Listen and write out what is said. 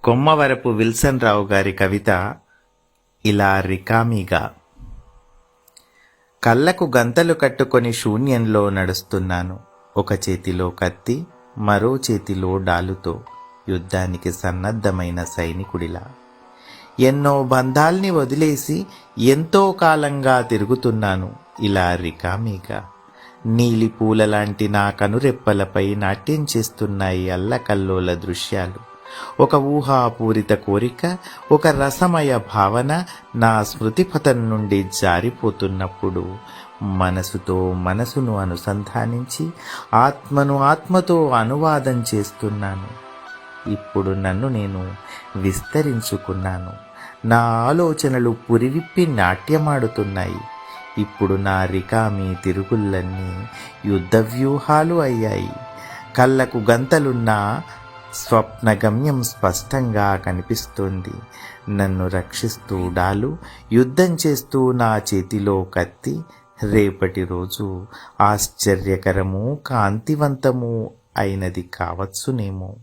Kommavarapu Wilson రావు గారి కవిత ఇలా రికామీగా. కళ్ళకు గంతలు కట్టుకొని శూన్యంలో నడుస్తున్నాను. ఒక చేతిలో కత్తి, మరో చేతిలో డాలుతో యుద్ధానికి సన్నద్ధమైన సైనికుడిలా. ఎన్నో బంధాల్ని వదిలేసి ఎంతో కాలంగా తిరుగుతున్నాను ఇలా రికామీగా. నీలి పూలలాంటి నా కనురెప్పలపై నాట్యం చేస్తున్నాయి అల్లకల్లోల దృశ్యాలు. ఒక ఊహాపూరిత కోరిక, ఒక రసమయ భావన నా స్మృతిపథం నుండి జారిపోతున్నప్పుడు మనసుతో మనసును అనుసంధానించి ఆత్మను ఆత్మతో అనువాదం చేస్తున్నాను. ఇప్పుడు నన్ను నేను విస్తరించుకున్నాను. నా ఆలోచనలు పురివిప్పి నాట్యమాడుతున్నాయి. ఇప్పుడు నా రికామీ తిరుగుళ్ళన్నీ యుద్ధ వ్యూహాలు అయ్యాయి. కళ్ళకు గంతలున్నా స్వప్న గమ్యం స్పష్టంగా కనిపిస్తోంది. నన్ను రక్షిస్తూ డాలు, యుద్ధం చేస్తూ నా చేతిలో కత్తి. రేపటి రోజు ఆశ్చర్యకరము, కాంతివంతము అయినది కావచ్చునేమో.